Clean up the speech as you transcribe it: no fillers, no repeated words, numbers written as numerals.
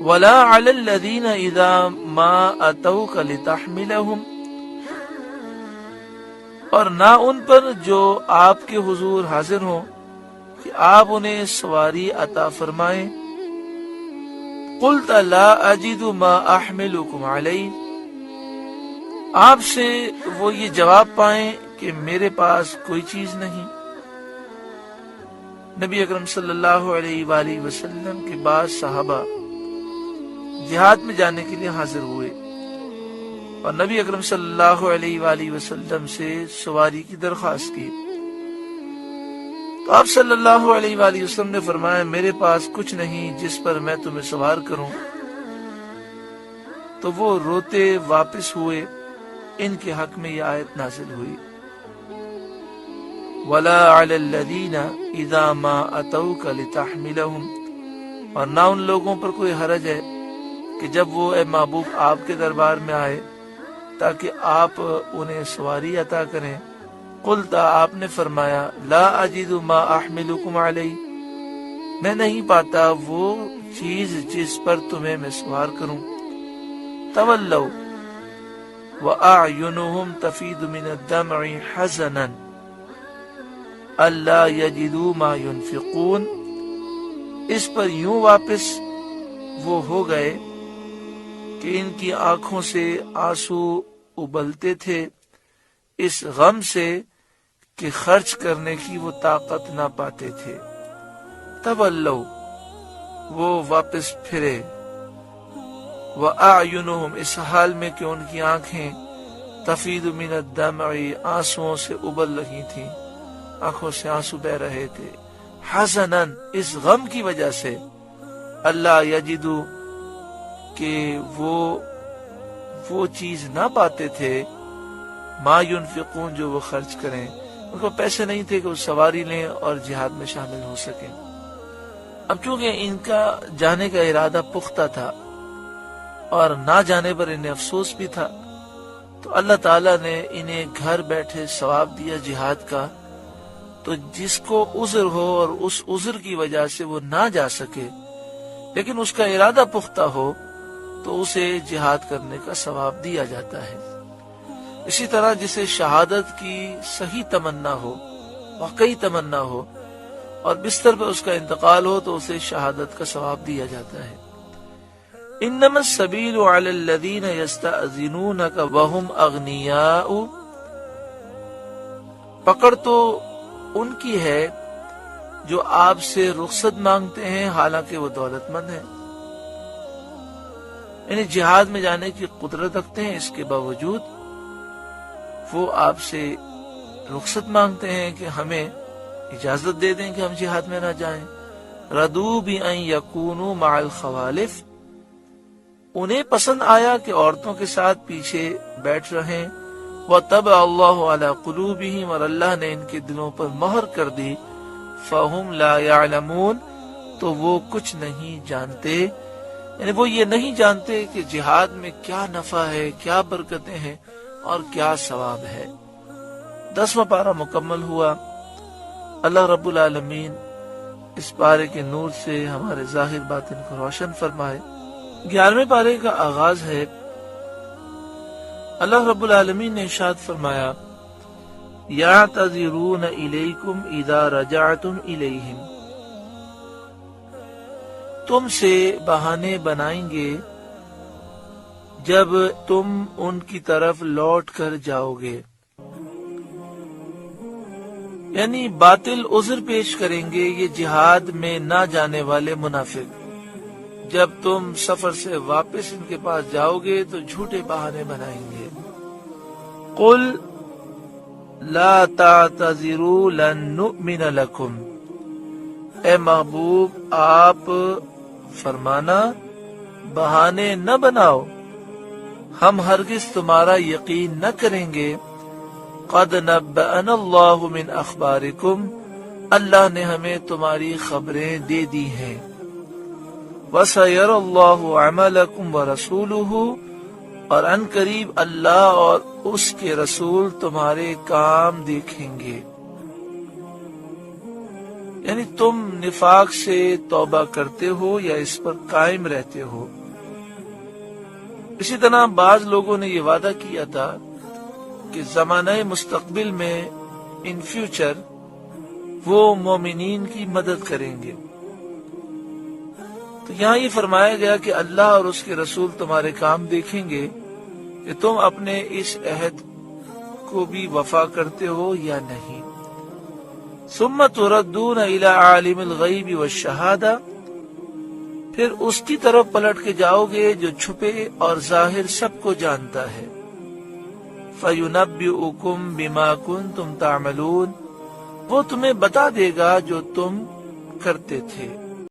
وَلَا عَلَى الَّذِينَ إِذَا مَا أَتَوْكَ لِتَحْمِلَهُمْ، اور نہ ان پر جو آپ کے حضور حاضر ہوں کہ آپ انہیں سواری عطا فرمائیں۔ قُلْتَ لَا أَجِدُ مَا أَحْمِلُكُمْ عَلَيْهِ، آپ سے وہ یہ جواب پائیں کہ میرے پاس کوئی چیز نہیں۔ نبی اکرم صلی اللہ علیہ وآلہ وسلم کے بعد صحابہ جہاد میں جانے کے لیے حاضر ہوئے اور نبی اکرم صلی اللہ علیہ وآلہ وسلم سے سواری کی درخواست کی، تو آپ صلی اللہ علیہ وآلہ وسلم نے فرمایا میرے پاس کچھ نہیں جس پر میں تمہیں سوار کروں، تو وہ روتے واپس ہوئے۔ ان کے حق میں یہ آیت نازل ہوئی، وَلَا عَلَى الَّذِينَ إِذَا مَا أَتَوْكَ لِتَحْمِلَهُمْ، اور نہ ان لوگوں پر کوئی حرج ہے کہ جب وہ اے محبوب آپ کے دربار میں آئے تاکہ آپ انہیں سواری عطا کریں۔ قلت، آپ نے فرمایا لا اجد ما احملکم علیہ، میں نہیں پاتا وہ چیز جس پر تمہیں میں سوار کروں۔ تولوا واعینہم تفیض من الدمع حزنا الا یجدوا ما ينفقون، اس پر یوں واپس وہ ہو گئے کہ ان کی آنکھوں سے آنسو ابلتے تھے اس غم سے کہ خرچ کرنے کی وہ طاقت نہ پاتے تھے۔ تولوا، وہ واپس پھرے، وَأَعْيُنُهُمْ، اس حال میں کہ ان کی آنکھیں تفیض من الدمع، آنسوؤں سے ابل رہی تھیں، آنکھوں سے آنسو بہ رہے تھے، حزنا، اس غم کی وجہ سے، اللہ یجدو، کہ وہ چیز نہ پاتے تھے، ما ينفقون، جو وہ خرچ کریں، ان کو پیسے نہیں تھے کہ وہ سواری لیں اور جہاد میں شامل ہو سکیں۔ اب چونکہ ان کا جانے کا ارادہ پختہ تھا اور نہ جانے پر انہیں افسوس بھی تھا، تو اللہ تعالیٰ نے انہیں گھر بیٹھے ثواب دیا جہاد کا، تو جس کو عذر ہو اور اس عذر کی وجہ سے وہ نہ جا سکے لیکن اس کا ارادہ پختہ ہو تو اسے جہاد کرنے کا ثواب دیا جاتا ہے۔ اسی طرح جسے شہادت کی صحیح تمنا ہو، واقعی تمنا ہو، اور بستر پہ اس کا انتقال ہو تو اسے شہادت کا ثواب دیا جاتا ہے۔ انما السبیل علی الذین یستأذنونک وهم اغنیاء، پکڑ تو ان کی ہے جو آپ سے رخصت مانگتے ہیں حالانکہ وہ دولت مند ہیں، یعنی جہاد میں جانے کی قدرت رکھتے ہیں، اس کے باوجود وہ آپ سے رخصت مانگتے ہیں کہ ہمیں اجازت دے دیں کہ ہم جہاد میں نہ جائیں۔ رضوا بأن یکونوا مع الخوالف، انہیں پسند آیا کہ عورتوں کے ساتھ پیچھے بیٹھ رہیں۔ وطبع اللہ علی قلوبہم، اور اللہ نے ان کے دلوں پر مہر کر دی۔ فہم لا یعلمون، تو وہ کچھ نہیں جانتے، یعنی وہ یہ نہیں جانتے کہ جہاد میں کیا نفع ہے، کیا برکتیں ہیں اور کیا ثواب ہے۔ 10واں پارہ مکمل ہوا۔ اللہ رب العالمین اس پارے کے نور سے ہمارے ظاہر باطن کو روشن فرمائے۔ 11ویں پارے کا آغاز ہے۔ اللہ رب العالمین نے ارشاد فرمایا یعتذرون الیکم اذا رجعتم الیہم، تم سے بہانے بنائیں گے جب تم ان کی طرف لوٹ کر جاؤ گے، یعنی باطل عذر پیش کریں گے یہ جہاد میں نہ جانے والے منافق۔ جب تم سفر سے واپس ان کے پاس جاؤ گے تو جھوٹے بہانے بنائیں گے۔ قل لا تعتذروا لن نؤمن لکم، اے محبوب آپ فرمانا بہانے نہ بناؤ، ہم ہرگز تمہارا یقین نہ کریں گے۔ قد نبأنا اللہ من اخبارکم، اللہ نے ہمیں تمہاری خبریں دے دی ہیں۔ وَسَيَرَ اللَّهُ عَمَلَكُمْ وَرَسُولُهُ، اور ان قریب اللہ اور اس کے رسول تمہارے کام دیکھیں گے۔ یعنی تم نفاق سے توبہ کرتے ہو یا اس پر قائم رہتے ہو۔ اسی طرح بعض لوگوں نے یہ وعدہ کیا تھا کہ زمانہ مستقبل میں ان فیوچر وہ مومنین کی مدد کریں گے۔ تو یہاں یہ فرمایا گیا کہ اللہ اور اس کے رسول تمہارے کام دیکھیں گے کہ تم اپنے اس عہد کو بھی وفا کرتے ہو یا نہیں۔ ثم تردون الی عالم الغیب والشہادہ، پھر اس کی طرف پلٹ کے جاؤ گے جو چھپے اور ظاہر سب کو جانتا ہے۔ فَيُنَبِّئُكُم بِمَا كُنتُمْ تَعْمَلُونَ، وہ تمہیں بتا دے گا جو تم کرتے تھے۔